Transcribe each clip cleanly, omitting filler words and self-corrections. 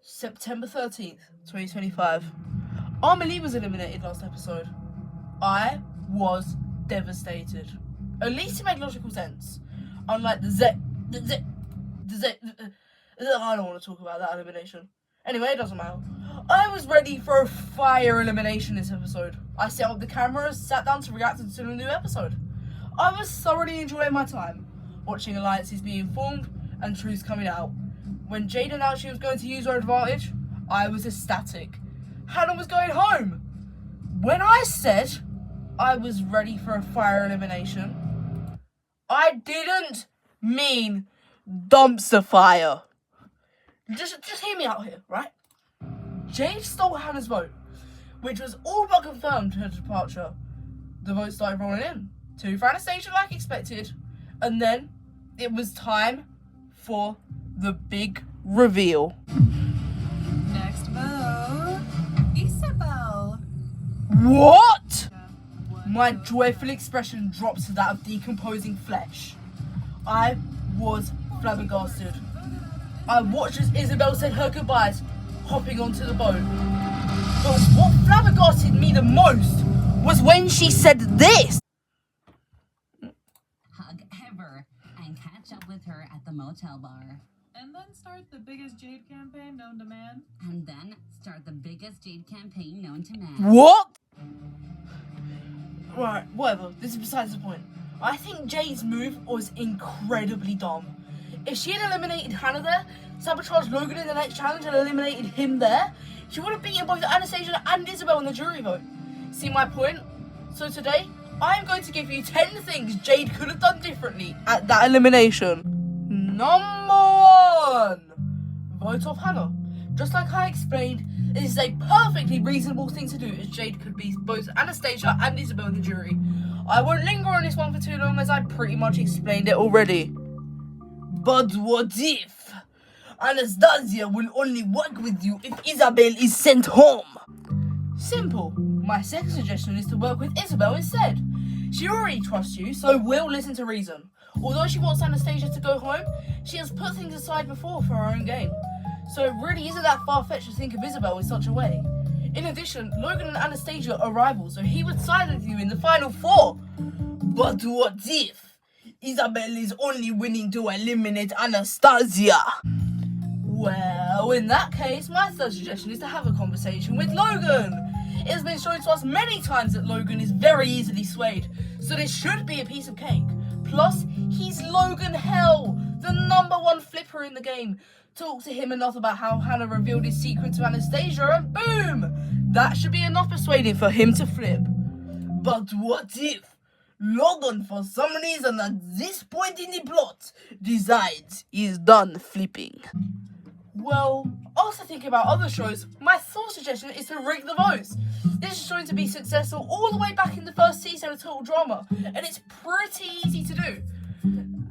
September 13th, 2025. Amelie was eliminated last episode. I was devastated. At least it made logical sense. Unlike I don't want to talk about that elimination. Anyway, it doesn't matter. I was ready for a fire elimination this episode. I set up the cameras, sat down to react to the new episode. I was thoroughly enjoying my time, watching alliances being formed and truths coming out. When Jade announced she was going to use her advantage, I was ecstatic. Hannah was going home. When I said I was ready for a fire elimination, I didn't mean dumpster fire. Just hear me out here, right? Jade stole Hannah's vote, which was all but confirmed her departure. The votes started rolling in. 2 for Anastasia like expected, and then it was time for the big reveal. Next vote, Isabel. What? My joyful expression drops to that of decomposing flesh. I was flabbergasted. I watched as Isabel said her goodbyes, hopping onto the boat. But what flabbergasted me the most was when she said this. Hug ever and catch up with her at the motel bar. And then start the biggest Jade campaign known to man. And then start the biggest Jade campaign known to man. What? Right, whatever. This is besides the point. I think Jade's move was incredibly dumb. If she had eliminated Hannah there, sabotaged Logan in the next challenge and eliminated him there, she would have beaten both Anastasia and Isabel in the jury vote. See my point? So today, I am going to give you 10 things Jade could have done differently at that elimination. Number 1. Vote off Hannah. Just like I explained, it is a perfectly reasonable thing to do as Jade could be both Anastasia and Isabel in the jury. I won't linger on this one for too long as I pretty much explained it already. But what if Anastasia will only work with you if Isabel is sent home? Simple. My second suggestion is to work with Isabel instead. She already trusts you, so will listen to reason. Although she wants Anastasia to go home, she has put things aside before for her own gain. So it really isn't that far-fetched to think of Isabel in such a way. In addition, Logan and Anastasia are rivals, so he would side with you in the final 4. But what if Isabel is only willing to eliminate Anastasia? Well, in that case, my third suggestion is to have a conversation with Logan. It has been shown to us many times that Logan is very easily swayed, so this should be a piece of cake. Plus, he's Logan Hell, the #1 flipper in the game. Talk to him enough about how Hannah revealed his secret to Anastasia and boom! That should be enough persuading for him to flip. But what if Logan, for some reason at this point in the plot, decides he's done flipping? Well, after thinking about other shows, my third suggestion is to rig the votes. This is shown to be successful all the way back in the first season of Total Drama, and it's pretty easy to do.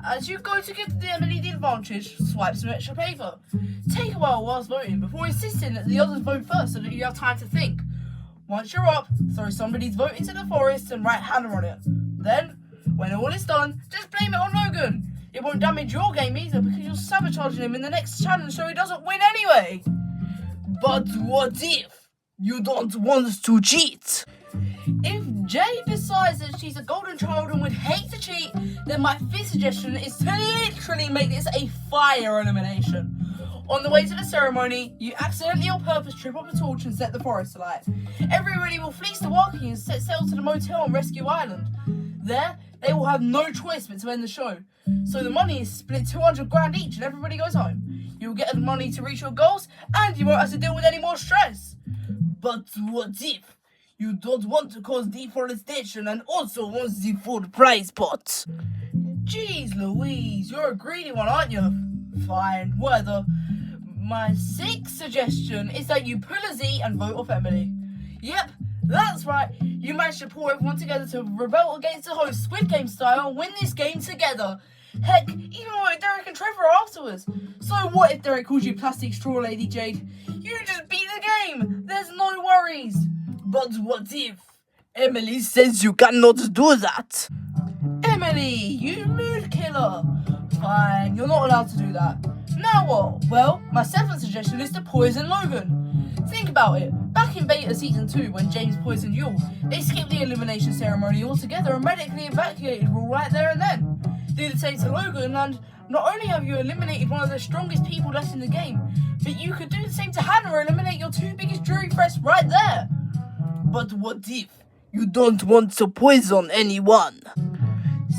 As you go to give the Emily the advantage, swipe some extra paper. Take a while whilst voting before insisting that the others vote first so that you have time to think. Once you're up, throw somebody's vote into the forest and write Hannah on it. Then, when all is done, just blame it on Logan. It won't damage your game either because you're sabotaging him in the next challenge so he doesn't win anyway. But what if you don't want to cheat? If Jade decides that she's a golden child and would hate to cheat, then my fifth suggestion is to literally make this a fire elimination. On the way to the ceremony, you accidentally on purpose trip up a torch and set the forest alight. Everybody will fleece the walkie and set sail to the motel on Rescue Island. There, they will have no choice but to end the show. So the money is split 200 grand each and everybody goes home. You'll get the money to reach your goals and you won't have to deal with any more stress. But what if you don't want to cause deforestation and also want the full prize pot? Jeez Louise, you're a greedy one, aren't you? Fine, whatever. My sixth suggestion is that you pull a Z and vote off Emily. Yep, that's right. You managed to pull everyone together to rebel against the host Squid Game style and win this game together. Heck, even with Derek and Trevor afterwards. So what if Derek calls you Plastic Straw Lady Jade? You just beat the game. There's no worries. But what if Emily says you cannot do that? Emily, you mood killer. Fine, you're not allowed to do that. Now what? Well, my seventh suggestion is to poison Logan. Think about it. Back in Beta Season 2, when James poisoned Yul, they skipped the elimination ceremony altogether and medically evacuated Yul right there and then. Do the same to Logan, and not only have you eliminated one of the strongest people left in the game, but you could do the same to Hannah and eliminate your two biggest jury threats right there. But what if you don't want to poison anyone?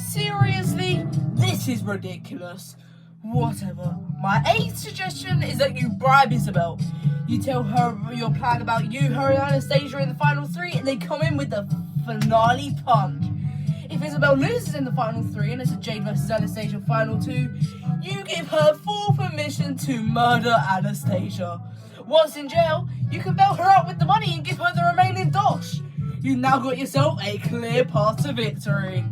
Seriously? This is ridiculous. Whatever. My eighth suggestion is that you bribe Isabel. You tell her your plan about you, her, and Anastasia in the final three, and they come in with the finale punch. If Isabel loses in the final three, and it's a Jade versus Anastasia final two, you give her full permission to murder Anastasia. Once in jail, you can bail her out with the money and give her the remaining dosh. You now got yourself a clear path to victory.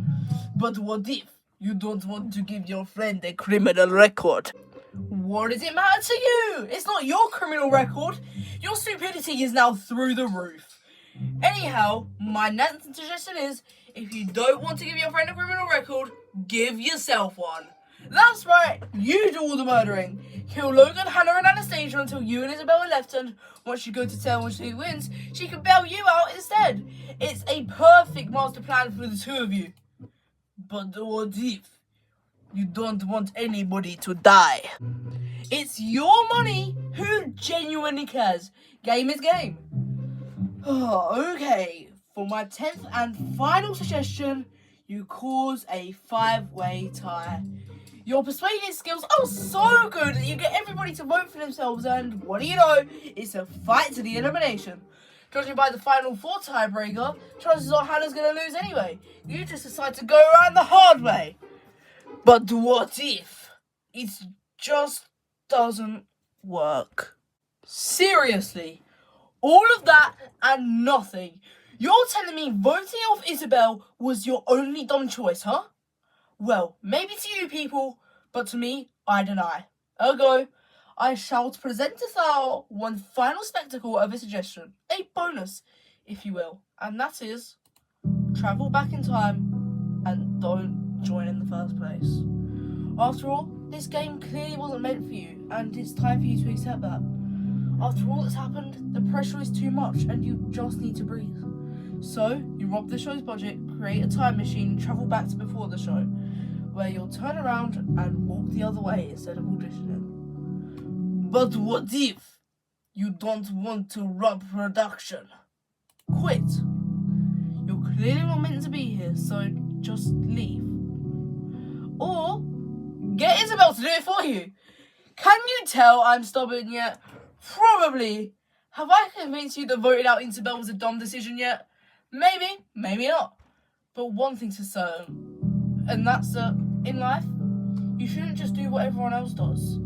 But what if you don't want to give your friend a criminal record? What does it matter to you? It's not your criminal record. Your stupidity is now through the roof. Anyhow, my ninth suggestion is, if you don't want to give your friend a criminal record, give yourself one. That's right, you do all the murdering. Kill Logan, Hannah, and Anastasia until you and Isabel are left, and once you go to tell when she wins, she can bail you out instead. It's a perfect master plan for the two of you. But what if you don't want anybody to die? It's your money. Who genuinely cares? Game is game. Okay, for my 10th and final suggestion, you cause a 5-way tie. Your persuading skills are so good that you get everybody to vote for themselves, and what do you know? It's a fight to the elimination. Judging by the final 4 tiebreaker, chances are Hannah's going to lose anyway. You just decide to go around the hard way. But what if it just doesn't work? Seriously, all of that and nothing. You're telling me voting off Isabel was your only dumb choice, huh? Well, maybe to you people, but to me, I deny. Ergo, I shall present us our one final spectacle of a suggestion, a bonus, if you will, and that is, travel back in time and don't join in the first place. After all, this game clearly wasn't meant for you, and it's time for you to accept that. After all that's happened, the pressure is too much, and you just need to breathe. So, you rob the show's budget, create a time machine, travel back to before the show, where you'll turn around and walk the other way instead of auditioning. But what if you don't want to rob production? Quit. You're clearly not meant to be here, so just leave. Or get Isabel to do it for you. Can you tell I'm stubborn yet? Probably. Have I convinced you that voting out Isabel was a dumb decision yet? Maybe, maybe not. But one thing's for certain, and that's that in life, you shouldn't just do what everyone else does.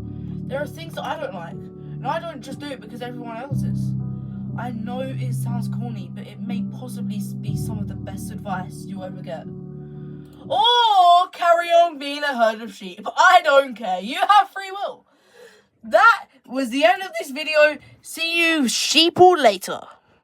There are things that I don't like, and I don't just do it because everyone else is. I know it sounds corny, but it may possibly be some of the best advice you'll ever get. Or carry on being a herd of sheep. I don't care. You have free will. That was the end of this video. See you sheeple later.